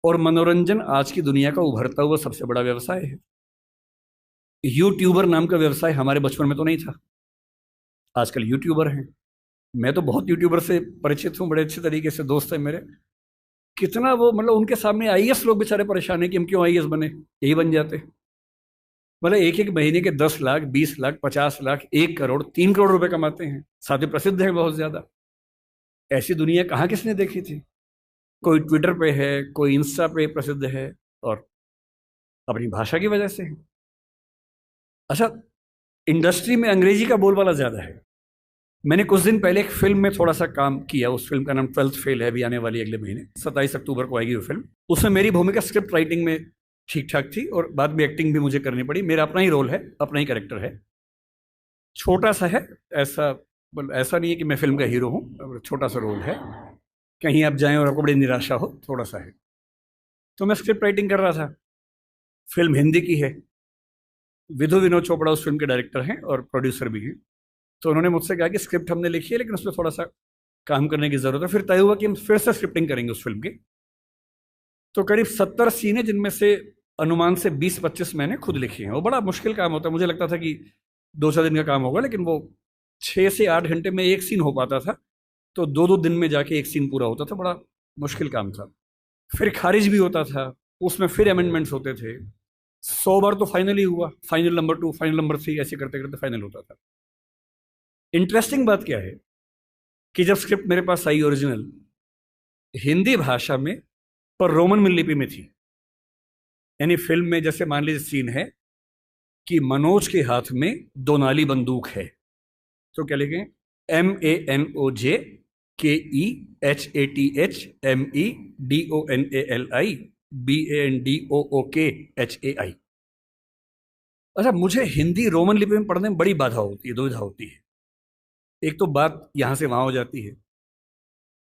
और मनोरंजन आज की दुनिया का उभरता हुआ सबसे बड़ा व्यवसाय है। यूट्यूबर नाम का व्यवसाय हमारे बचपन में तो नहीं था, आजकल यूट्यूबर हैं। मैं तो बहुत यूट्यूबर से परिचित हूँ, बड़े अच्छे तरीके से दोस्त है मेरे। कितना वो मतलब उनके सामने आईएएस लोग बेचारे परेशान है कि हम क्यों आईएएस बने, यही बन जाते। मतलब एक एक महीने के 10 लाख, 20 लाख, 50 लाख, 1 करोड़, 3 करोड़ रुपए कमाते हैं, साथ ही प्रसिद्ध है बहुत ज्यादा। ऐसी दुनिया कहाँ किसने देखी थी। कोई ट्विटर पे है, कोई इंस्टा पे प्रसिद्ध है, और अपनी भाषा की वजह से है। अच्छा, इंडस्ट्री में अंग्रेजी का बोलबाला ज्यादा है। मैंने कुछ दिन पहले एक फिल्म में थोड़ा सा काम किया, उस फिल्म का नाम 12th फेल है, अभी आने वाली अगले महीने 27 अक्टूबर को आएगी वो फिल्म। उसमें मेरी भूमिका स्क्रिप्ट राइटिंग में ठीक ठाक थी, और बाद में एक्टिंग भी मुझे करनी पड़ी। मेरा अपना ही रोल है, अपना ही कैरेक्टर है, छोटा सा है। ऐसा ऐसा नहीं है कि मैं फिल्म का हीरो हूँ, छोटा सा रोल है। कहीं आप जाएं और आपको बड़ी निराशा हो, थोड़ा सा है। तो मैं स्क्रिप्ट राइटिंग कर रहा था। फिल्म हिंदी की है। विधु विनोद चोपड़ा उस फिल्म के डायरेक्टर हैं और प्रोड्यूसर भी हैं। तो उन्होंने मुझसे कहा कि स्क्रिप्ट हमने लिखी है, लेकिन उसमें थोड़ा सा काम करने की जरूरत है। फिर तय हुआ कि हम फिर से स्क्रिप्टिंग करेंगे उस फिल्म की। तो करीब 70 सीन है, जिनमें से अनुमान से 20-25 मैंने खुद लिखी हैं। वो बड़ा मुश्किल काम होता है। मुझे लगता था कि 2-4 दिन का काम होगा, लेकिन वो 6 से 8 घंटे में एक सीन हो पाता था। तो 2-2 दिन में जाके एक सीन पूरा होता था। बड़ा मुश्किल काम था। फिर खारिज भी होता था, उसमें फिर अमेंडमेंट्स होते थे। 100 बार तो फाइनल ही हुआ, फाइनल नंबर 2, फाइनल नंबर 3, ऐसे करते करते फाइनल होता था। इंटरेस्टिंग बात क्या है कि जब स्क्रिप्ट मेरे पास आई ओरिजिनल, हिंदी भाषा में, पर रोमन लिपि में थी। यानी फिल्म में जैसे मान लीजिए सीन है कि मनोज के हाथ में 2 नाली बंदूक है, तो क्या लिखें? MANOJKEHATHMEDONALI अच्छा, मुझे हिंदी रोमन लिपि में पढ़ने में बड़ी बाधा होती है, दुविधा होती है। एक तो बात यहां से वहां हो जाती है।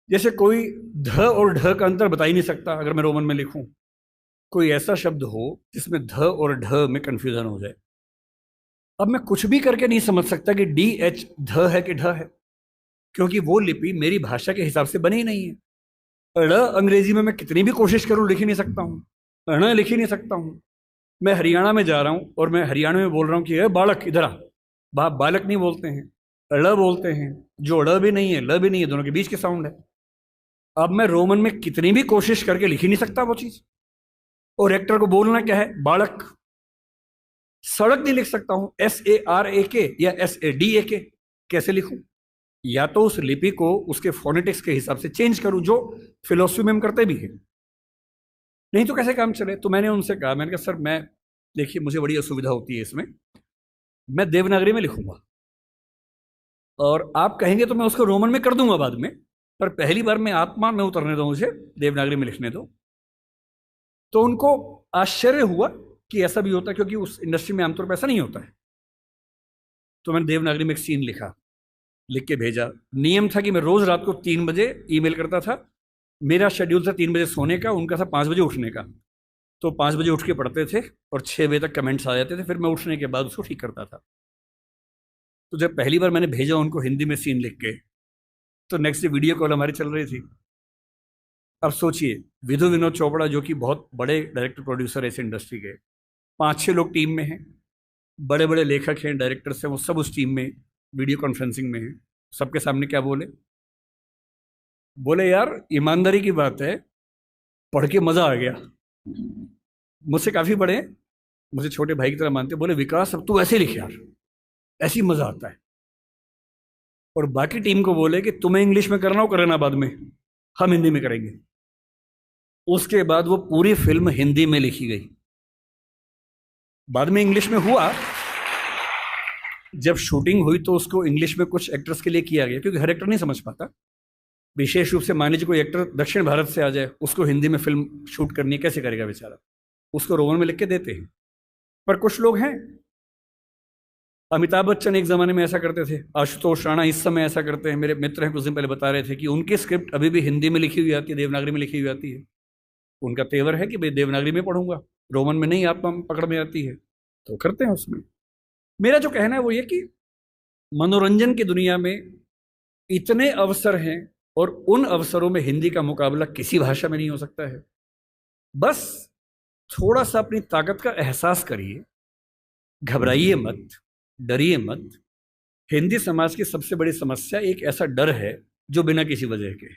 जैसे कोई ध और ढ का अंतर बता ही नहीं सकता अगर मैं रोमन में लिखूं। कोई ऐसा शब्द हो जिसमें ध और ढ में कंफ्यूजन हो जाए। अब मैं कुछ भी करके नहीं समझ सकता कि DH ध है कि ढ है, क्योंकि वो लिपि मेरी भाषा के हिसाब से बनी ही नहीं है। ड़ अंग्रेजी में मैं कितनी भी कोशिश करूं लिख ही नहीं सकता हूं, ण लिख ही नहीं सकता हूं। मैं हरियाणा में जा रहा हूं और मैं हरियाणा में बोल रहा हूं कि ए बालक इधर आ। बालक नहीं बोलते हैं, ड़ बोलते हैं। जो ड़ भी नहीं है, ल भी नहीं है, दोनों के बीच के साउंड है। अब मैं रोमन में कितनी भी कोशिश करके लिख ही नहीं सकता वो चीज। और एक्टर को बोलना क्या है? बालक। सड़क नहीं लिख सकता हूं, SARAK या SADAK। कैसे लिखूं? या तो उस लिपि को उसके फोनेटिक्स के हिसाब से चेंज करूं, जो फिलोसफी में हम करते भी हैं। नहीं तो कैसे काम चले? तो मैंने उनसे कहा, मैंने कहा सर, मैं देखिए मुझे बड़ी असुविधा होती है इसमें। मैं देवनागरी में लिखूंगा, और आप कहेंगे तो मैं उसको रोमन में कर दूंगा बाद में, पर पहली बार में आत्मा में उतरने दो, मुझे देवनागरी में लिखने दो। तो उनको आश्चर्य हुआ कि ऐसा भी होता है, क्योंकि उस इंडस्ट्री में आमतौर पर ऐसा नहीं होता है। तो मैंने देवनागरी में एक सीन लिखा, लिख के भेजा। नियम था कि मैं रोज रात को 3 बजे ईमेल करता था। मेरा शेड्यूल था 3 बजे सोने का, उनका था 5 बजे उठने का। तो 5 बजे उठ के पढ़ते थे और 6 बजे तक कमेंट्स आ जाते थे, फिर मैं उठने के बाद उसको ठीक करता था। तो जब पहली बार मैंने भेजा उनको हिंदी में सीन लिख के, तो नेक्स्ट डे वीडियो कॉल हमारी चल रही थी। अब सोचिए, विधु विनोद चोपड़ा जो कि बहुत बड़े डायरेक्टर प्रोड्यूसर है इस इंडस्ट्री के, 5-6 लोग टीम में हैं, बड़े बड़े लेखक हैं, डायरेक्टर्स हैं, वो सब उस टीम में वीडियो कॉन्फ्रेंसिंग में हैं। सबके सामने क्या बोले? बोले यार ईमानदारी की बात है, पढ़ के मजा आ गया। मुझसे काफी बड़े हैं, मुझे छोटे भाई की तरह मानते। बोले विकास अब तू ऐसे लिख यार, ऐसी मजा आता है। और बाकी टीम को बोले कि तुम्हें इंग्लिश में करना हो करना, बाद में हम हिंदी में करेंगे। उसके बाद वो पूरी फिल्म हिंदी में लिखी गई। बाद में इंग्लिश में हुआ, जब शूटिंग हुई तो उसको इंग्लिश में कुछ एक्टर्स के लिए किया गया, क्योंकि हर एक्टर नहीं समझ पाता। विशेष रूप से मान लीजिए कोई एक्टर दक्षिण भारत से आ जाए, उसको हिंदी में फिल्म शूट करनी है, कैसे करेगा बेचारा? उसको रोमन में लिख के देते हैं। पर कुछ लोग हैं, अमिताभ बच्चन एक जमाने में ऐसा करते थे, आशुतोष राणा इस समय ऐसा करते हैं। मेरे मित्र हैं, कुछ दिन पहले बता रहे थे कि उनकी स्क्रिप्ट अभी भी हिंदी में लिखी हुई आती है, देवनागरी में लिखी हुई आती है। उनका तेवर है कि भाई देवनागरी में पढ़ूंगा, रोमन में नहीं, आप पकड़ में आती है, तो करते हैं उसमें। मेरा जो कहना है वो ये कि मनोरंजन की दुनिया में इतने अवसर हैं, और उन अवसरों में हिंदी का मुकाबला किसी भाषा में नहीं हो सकता है। बस थोड़ा सा अपनी ताकत का एहसास करिए, घबराइए मत, डरिए मत। हिंदी समाज की सबसे बड़ी समस्या एक ऐसा डर है जो बिना किसी वजह के।